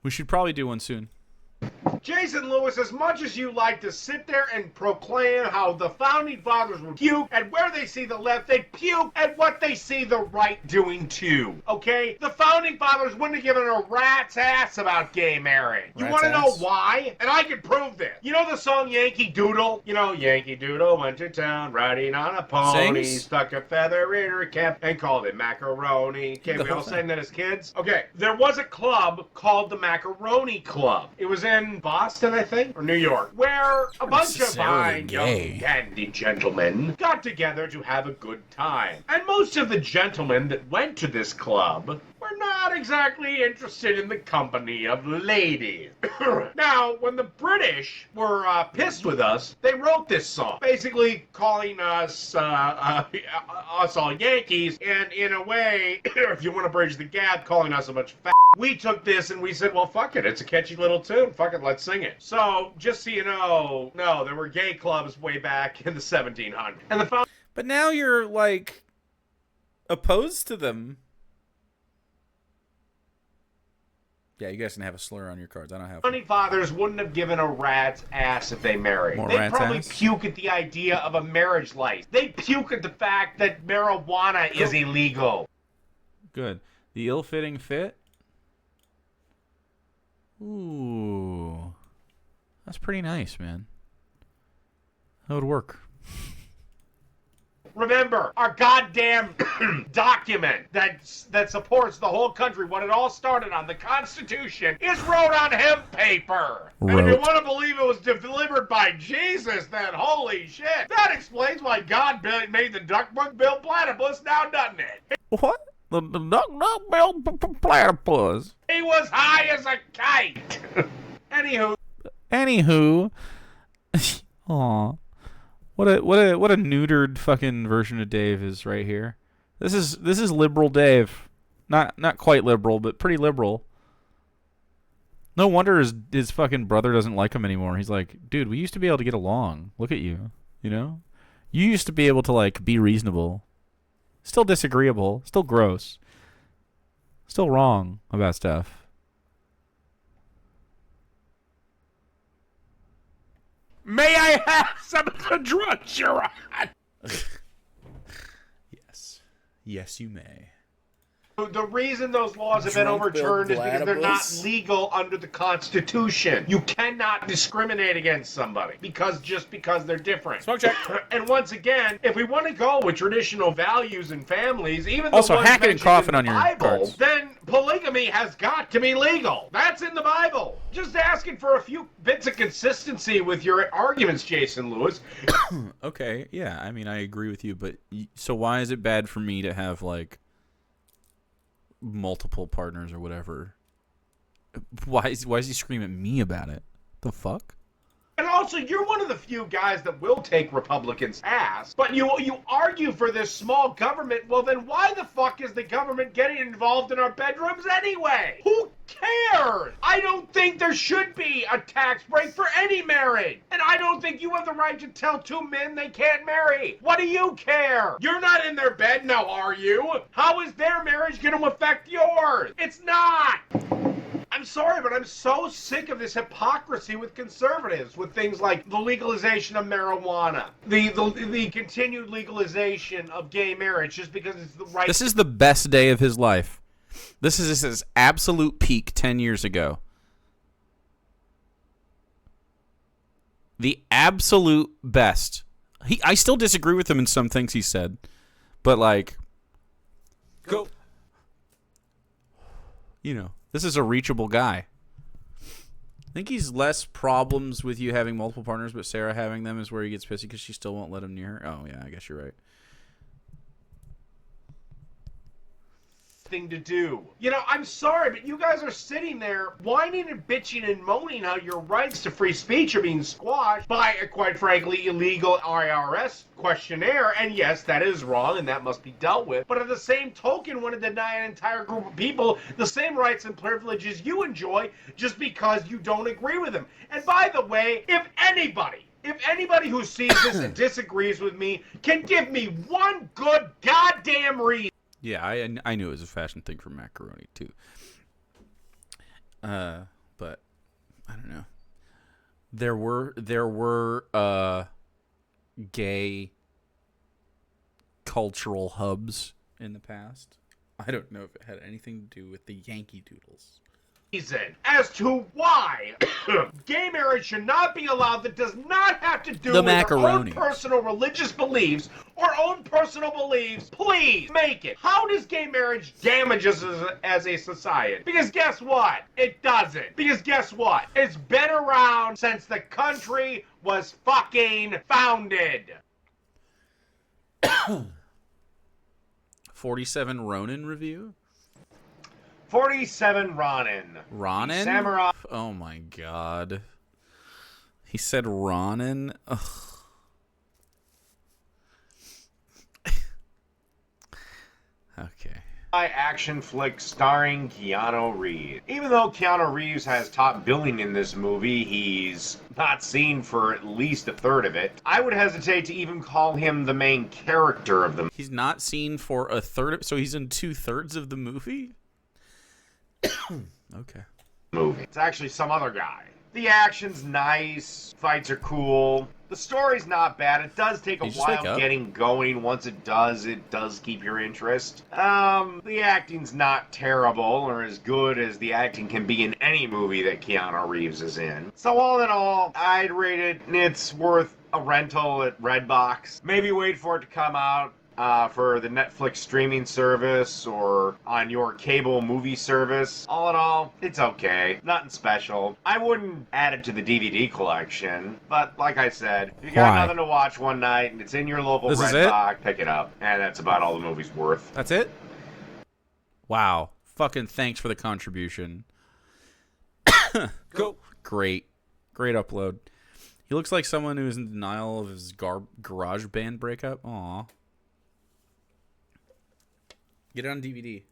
We should probably do one soon. Jason Lewis, as much as you like to sit there and proclaim how the founding fathers would puke at where they see the left, they puke at what they see the right doing too. Okay? The founding fathers wouldn't have given a rat's ass about gay marriage. You want to know why? And I can prove this. You know the song Yankee Doodle? You know, Yankee Doodle went to town riding on a pony, stuck a feather in her cap, and called it macaroni. Okay, we all sang that as kids? Okay, there was a club called the Macaroni Club. It was in Boston, I think, or New York, where a bunch of fine young dandy gentlemen got together to have a good time. And most of the gentlemen that went to this club were not exactly interested in the company of ladies. Now, when the British were pissed with us, they wrote this song, basically calling us all Yankees, and in a way, if you want to bridge the gap, calling us a bunch of fat. We took this and we said, well, fuck it. It's a catchy little tune. Fuck it, let's sing it. So, just so you know, no, there were gay clubs way back in the 1700s. And but now you're, like, opposed to them. Yeah, you guys can have a slur on your cards. I don't have. Founding fathers wouldn't have given a rat's ass if they married. They'd probably puke at the idea of a marriage license. They'd puke at the fact that marijuana is illegal. Good. The ill-fitting fit? Ooh. That's pretty nice, man. That would work. Remember, our goddamn document that supports the whole country, what it all started on, the Constitution, is wrote on hemp paper. And if you want to believe it was delivered by Jesus, then holy shit. That explains why God made the duck-buck bill platypus now, doesn't it? What? The duck-buck bill platypus. He was high as a kite. Anywho. Aw. What a neutered fucking version of Dave is right here. This is liberal Dave. Not quite liberal, but pretty liberal. No wonder his fucking brother doesn't like him anymore. He's like, dude, we used to be able to get along. Look at you. You know? You used to be able to, like, be reasonable. Still disagreeable. Still gross. Still wrong about stuff. May I have some of the drugs you're on? Yes. Yes, you may. The reason those laws have been overturned is because they're not legal under the Constitution. You cannot discriminate against somebody just because they're different. Smoke check. And once again, if we want to go with traditional values and families, even also the ones hacking and coughing on your Bible, cards, then polygamy has got to be legal. That's in the Bible. Just asking for a few bits of consistency with your arguments, Jason Lewis. Okay, yeah, I mean, I agree with you, but so why is it bad for me to have, like, multiple partners or whatever? Why is he screaming at me about it? The fuck? And also, you're one of the few guys that will take Republicans' ass, but you argue for this small government. Well, then why the fuck is the government getting involved in our bedrooms anyway? Who cares? I don't think there should be a tax break for any marriage. And I don't think you have the right to tell two men they can't marry. What do you care? You're not in their bed now, are you? How is their marriage going to affect yours? It's not. I'm sorry, but I'm so sick of this hypocrisy with conservatives, with things like the legalization of marijuana, the continued legalization of gay marriage just because it's the right... This is the best day of his life. This is his absolute peak 10 years ago. The absolute best. I still disagree with him in some things he said, but like... Go. You know. This is a reachable guy. I think he's less problems with you having multiple partners, but Sarah having them is where he gets pissy because she still won't let him near her. Oh, yeah, I guess you're right. Thing to do. You know, I'm sorry, but you guys are sitting there whining and bitching and moaning how your rights to free speech are being squashed by a, quite frankly, illegal IRS questionnaire. And yes, that is wrong and that must be dealt with. But at the same token, want to deny an entire group of people the same rights and privileges you enjoy just because you don't agree with them. And by the way, if anybody If anybody who sees this and disagrees with me can give me one good goddamn reason. Yeah, I knew it was a fashion thing for macaroni too. But I don't know. There were gay cultural hubs in the past. I don't know if it had anything to do with the Yankee Doodles. As to why gay marriage should not be allowed that does not have to do The with macaroni. your own personal religious beliefs or own personal beliefs. Please make it. How does gay marriage damage us as a society? Because guess what? It doesn't. Because guess what? It's been around since the country was fucking founded. 47 Ronin review? 47 Ronin. Ronin? Samurai. Oh my god. He said Ronin? Ugh. Okay. Action flick starring Keanu Reeves. Even though Keanu Reeves has top billing in this movie, he's not seen for at least a third of it. I would hesitate to even call him the main character of the He's not seen for a third of, so he's in 2/3 of the movie? Okay. movie. It's actually some other guy. The action's nice, fights are cool. The story's not bad. It does take a Did you just wake while up? getting going. Once it does keep your interest. The acting's not terrible or as good as the acting can be in any movie that Keanu Reeves is in. So all in all, I'd rate it, it's worth a rental at Redbox. Maybe wait for it to come out for the Netflix streaming service or on your cable movie service. All in all, it's okay. Nothing special. I wouldn't add it to the DVD collection, but like I said, if you got Why? nothing to watch one night and it's in your local This is it? Redbox, pick it up. And that's about all the movie's worth. That's it? Wow. Fucking thanks for the contribution. Go. Great upload. He looks like someone who's in denial of his garage band breakup. Aw. Get it on DVD.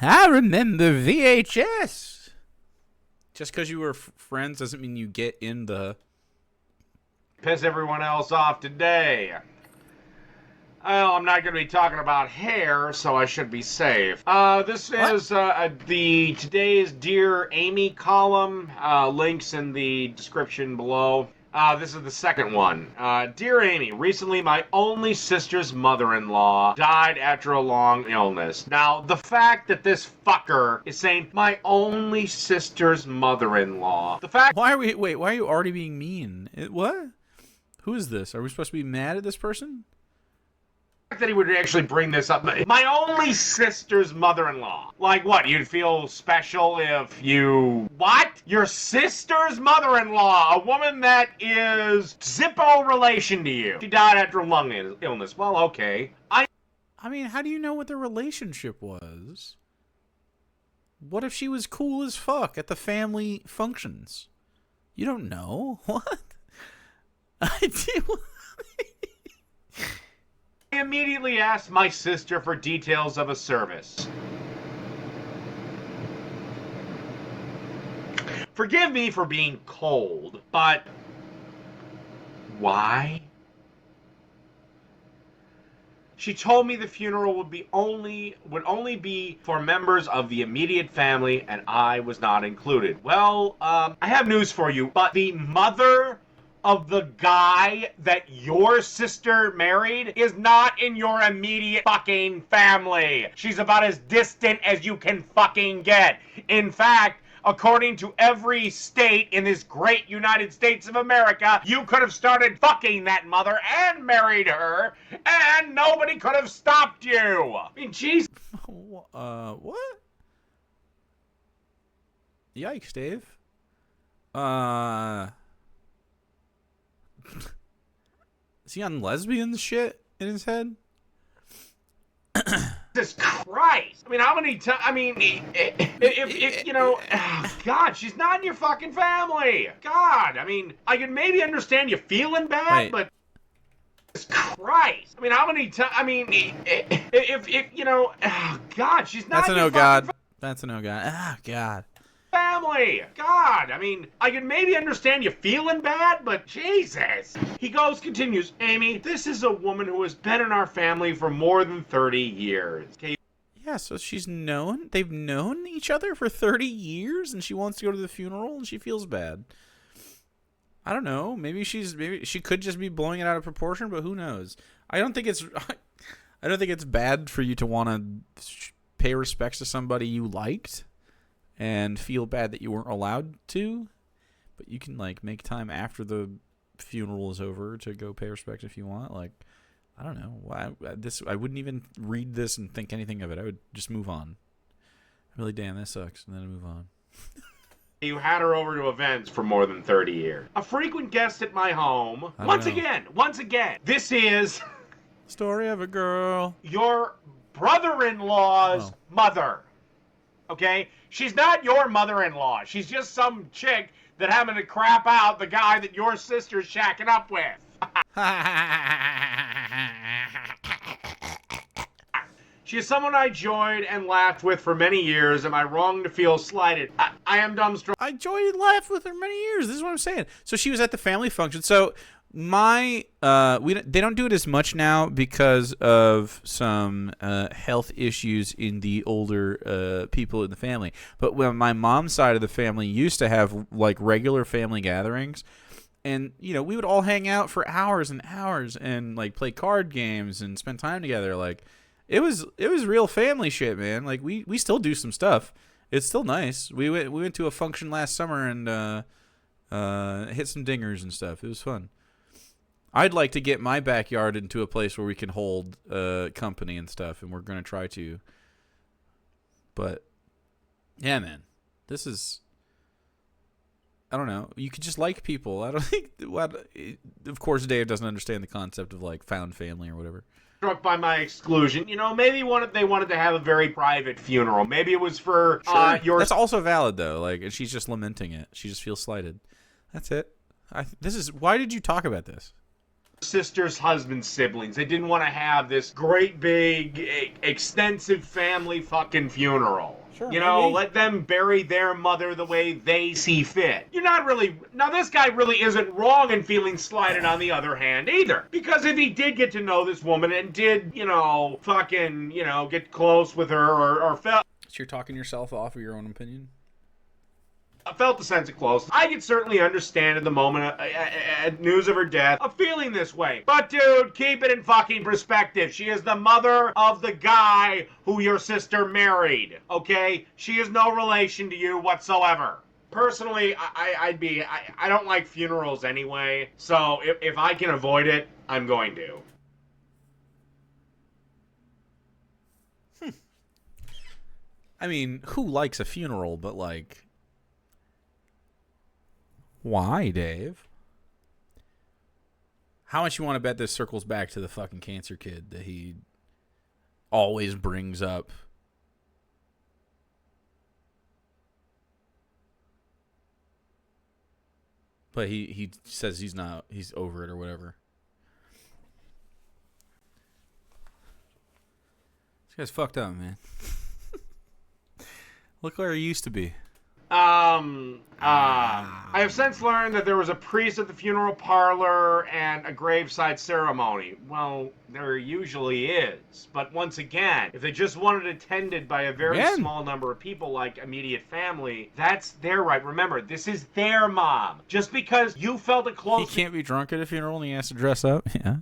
I remember VHS. Just because you were friends doesn't mean you get in the... Piss everyone else off today. Well, I'm not going to be talking about hair, so I should be safe. This is the today's Dear Amy column. Links in the description below. This is the second one. Dear Amy, recently my only sister's mother-in-law died after a long illness. Now, the fact that this fucker is saying my only sister's mother-in-law, the fact Why are you already being mean? What? Who is this? Are we supposed to be mad at this person? that he would actually bring this up. My only sister's mother-in-law. Like what? You'd feel special if you... What? Your sister's mother-in-law. A woman that is Zippo relation to you. She died after a lung illness. Well, okay. I mean, how do you know what their relationship was? What if she was cool as fuck at the family functions? You don't know. What? I immediately asked my sister for details of a service. Forgive me for being cold, but why? She told me the funeral would only be for members of the immediate family, and I was not included. Well, I have news for you, but the mother of the guy that your sister married is not in your immediate fucking family. She's about as distant as you can fucking get. In fact, according to every state in this great United States of America, you could have started fucking that mother and married her, and nobody could have stopped you. I mean, jeez. What? Yikes, Dave. Is he on lesbian shit in his head? Jesus Christ! I mean, how many times? I mean, if you know, God, she's not in your fucking family. God, I mean, I can maybe understand you feeling bad, but Jesus Christ! I mean, how many times? I mean, if you know, God, she's not. That's a no, God. That's a no, God. Ah, God. Family. boy. God, I mean, I can maybe understand you feeling bad, but Jesus. He continues, Amy, this is a woman who has been in our family for more than 30 years. Okay. Yeah, so they've known each other for 30 years, and she wants to go to the funeral, and she feels bad. I don't know. Maybe she could just be blowing it out of proportion, but who knows? I don't think it's bad for you to want to pay respects to somebody you liked and feel bad that you weren't allowed to, but you can like make time after the funeral is over to go pay respect if you want. Like, I don't know. I wouldn't even read this and think anything of it. I would just move on. Really, damn, that sucks, and then move on. You had her over to events for more than 30 years. A frequent guest at my home. Once again, this is... Story of a girl. Your brother-in-law's mother. Okay? She's not your mother-in-law. She's just some chick that happened to crap out the guy that your sister's shacking up with. She is someone I joyed and laughed with for many years. Am I wrong to feel slighted? I am dumbstruck. I joyed and laughed with her many years. This is what I'm saying. So she was at the family function. So they don't do it as much now because of some health issues in the older people in the family. But when my mom's side of the family used to have like regular family gatherings, and we would all hang out for hours and hours and like play card games and spend time together. Like it was real family shit, man. Like we still do some stuff. It's still nice. We went to a function last summer and hit some dingers and stuff. It was fun. I'd like to get my backyard into a place where we can hold company and stuff, and we're going to try to. But, yeah, man. This is... I don't know. You could just like people. I don't think... Of course, Dave doesn't understand the concept of, like, found family or whatever. Struck by my exclusion. Maybe they wanted to have a very private funeral. Maybe it was for your... That's also valid, though. Like, and she's just lamenting it. She just feels slighted. That's it. Why did you talk about this? Sister's husband's siblings. They didn't want to have this great big extensive family fucking funeral. Sure, let them bury their mother the way they see fit. You're not really... Now, this guy really isn't wrong in feeling slighted on the other hand either. Because if he did get to know this woman and did, get close with her or felt... So you're talking yourself off of your own opinion? I felt the sense of closeness. I could certainly understand at the moment at news of her death of feeling this way. But dude, keep it in fucking perspective. She is the mother of the guy who your sister married. Okay? She is no relation to you whatsoever. Personally, I don't like funerals anyway. So if I can avoid it, I'm going to. I mean, who likes a funeral, but like... Why, Dave? How much you want to bet this circles back to the fucking cancer kid that he always brings up? But he says he's over it or whatever. This guy's fucked up, man. Look where he used to be. I have since learned that there was a priest at the funeral parlor and a graveside ceremony. Well, there usually is. But once again, if they just wanted it attended by a very small number of people, like immediate family, that's their right. Remember, this is their mom. Just because you felt a close... He can't be drunk at a funeral and he has to dress up? Yeah.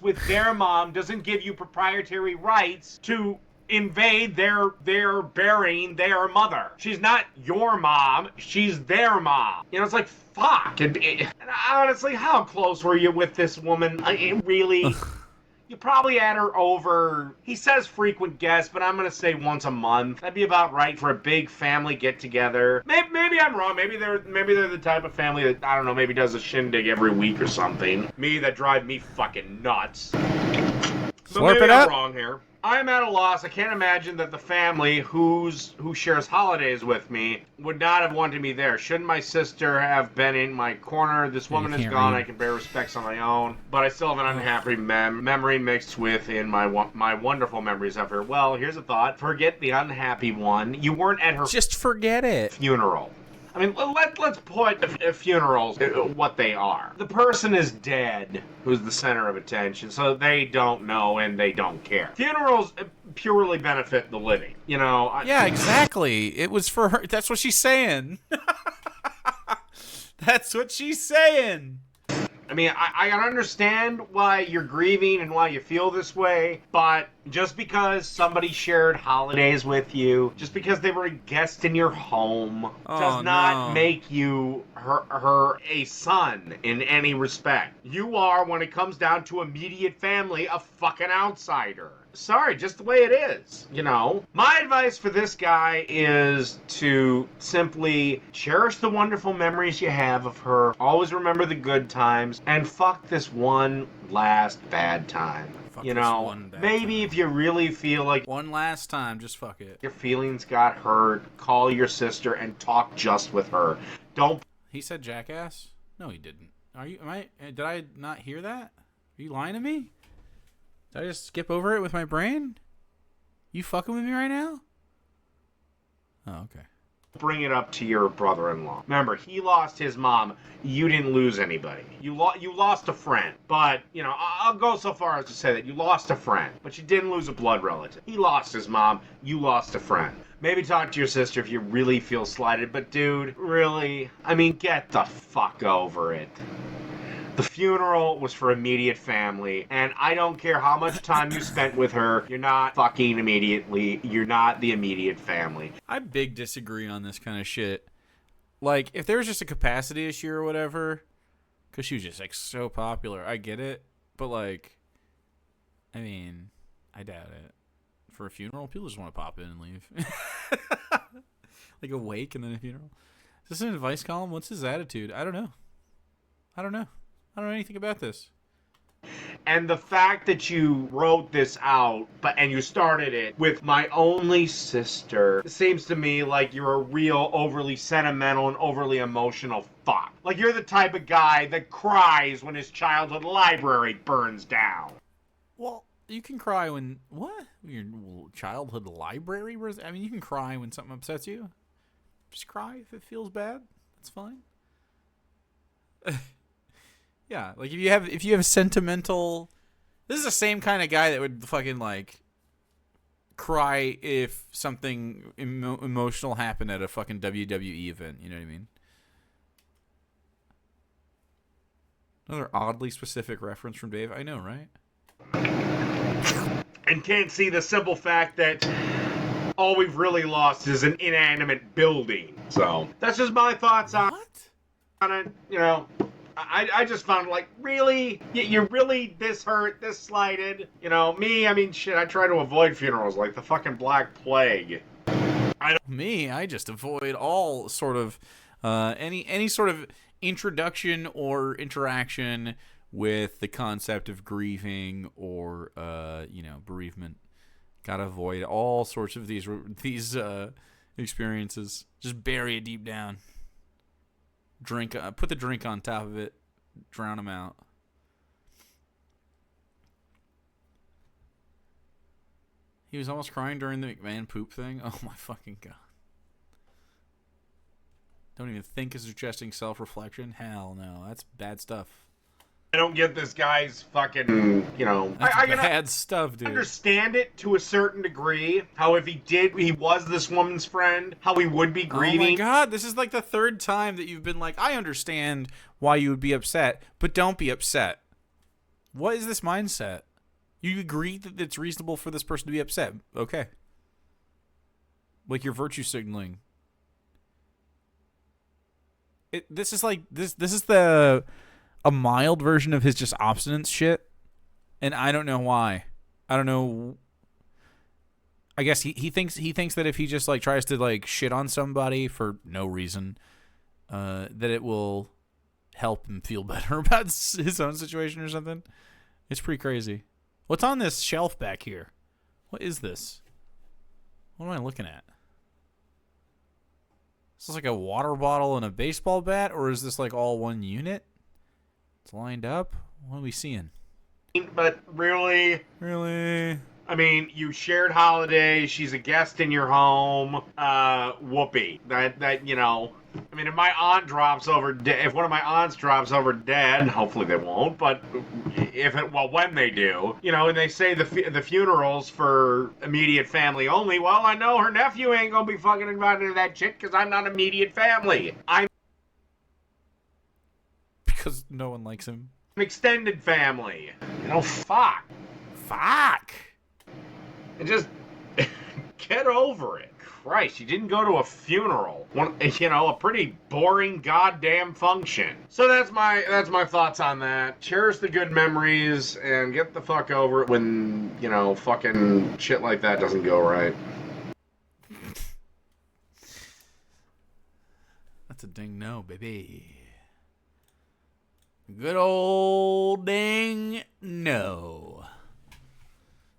With their mom doesn't give you proprietary rights to... invade their burying their mother. She's not your mom. She's their mom. It's like, fuck. And honestly, how close were you with this woman? Really? You probably had her over, he says frequent guest, but I'm going to say once a month. That'd be about right for a big family get-together. Maybe I'm wrong. Maybe they're the type of family that, I don't know, maybe does a shindig every week or something. That drive me fucking nuts. But maybe I'm wrong here. I'm at a loss. I can't imagine that the family who shares holidays with me would not have wanted me there. Shouldn't my sister have been in my corner? This woman is gone. I can bear respects on my own, but I still have an unhappy memory mixed with in my wonderful memories of her. Well, here's a thought. Forget the unhappy one. You weren't at her just forget it. Funeral. I mean, let's put funerals what they are. The person is dead who's the center of attention, so they don't know and they don't care. Funerals purely benefit the living, you know. Yeah, exactly. It was for her. That's what she's saying. That's what she's saying. I mean, I can understand why you're grieving and why you feel this way, but just because somebody shared holidays with you, just because they were a guest in your home, does not make you her a son in any respect. You are, when it comes down to immediate family, a fucking outsider. Sorry, just the way it is, you know? My advice for this guy is to simply cherish the wonderful memories you have of her, always remember the good times, and fuck this one last bad time. Fuck you this know, one bad maybe time. if you really feel like One last time, just fuck it. your feelings got hurt, call your sister and talk just with her. Don't. He said jackass? No, he didn't. Did I not hear that? Are you lying to me? Did I just skip over it with my brain? You fucking with me right now? Oh, okay. Bring it up to your brother-in-law. Remember, he lost his mom. You didn't lose anybody. You lost a friend. But, you know, I'll go so far as to say that you lost a friend. But you didn't lose a blood relative. He lost his mom. You lost a friend. Maybe talk to your sister if you really feel slighted. But, dude, really? I mean, get the fuck over it. The funeral was for immediate family, and I don't care how much time you spent with her, you're not fucking you're not the immediate family. I big disagree on this kind of shit. Like, if there was just a capacity issue or whatever, because she was just, like, so popular, I get it. But, like, I mean, I doubt it. For a funeral, people just want to pop in and leave. Like a wake and then a funeral. Is this an advice column? What's his attitude? I don't know. I don't know anything about this. And the fact that you wrote this out, and you started it with "my only sister," it seems to me like you're a real overly sentimental and overly emotional fuck. Like you're the type of guy that cries when his childhood library burns down. Well, you can cry when what? Your childhood library? I mean, you can cry when something upsets you. Just cry if it feels bad. That's fine. Yeah, like if you have sentimental, this is the same kind of guy that would fucking like cry if something emotional happened at a fucking WWE event. You know what I mean? Another oddly specific reference from Dave. I know, right? And can't see the simple fact that all we've really lost is an inanimate building. So that's just my thoughts on it. You know. I just found, like, really? You're really this hurt, this slighted? You know, me, I mean, shit, I try to avoid funerals like the fucking Black Plague. I just avoid all sort of, any sort of introduction or interaction with the concept of grieving or, bereavement. Gotta avoid all sorts of these experiences. Just bury it deep down. Put the drink on top of it, drown them out. He was almost crying during the McMahon poop thing. Oh my fucking god! Don't even think of suggesting self-reflection. Hell no, that's bad stuff. I don't get this guy's fucking, you know... That's bad stuff, dude. I understand it to a certain degree. How if he was this woman's friend, how he would be grieving. Oh my god, this is like the third time that you've been like, I understand why you would be upset, but don't be upset. What is this mindset? You agree that it's reasonable for this person to be upset. Okay. Like you're virtue signaling. This is a mild version of his just obstinance shit, and I don't know why. I don't know. I guess he thinks that if he just like tries to like shit on somebody for no reason, that it will help him feel better about his own situation or something. It's pretty crazy. What's on this shelf back here? What is this? What am I looking at? Is this like a water bottle and a baseball bat, or is this like all one unit? It's lined up. What are we seeing? But really... Really? I mean, you shared holidays. She's a guest in your home. Whoopee. That you know. I mean, if my aunt drops over, if one of my aunts drops over dead, hopefully they won't. But when they do, you know, and they say the funerals for immediate family only. Well, I know her nephew ain't gonna be fucking invited to that shit because I'm not immediate family. I'm Because no one likes him. extended family. You know, fuck. And just get over it. Christ, you didn't go to a funeral. A pretty boring goddamn function. So that's my thoughts on that. Cherish the good memories and get the fuck over it when, fucking shit like that doesn't go right. That's a ding no, baby. Good old ding no.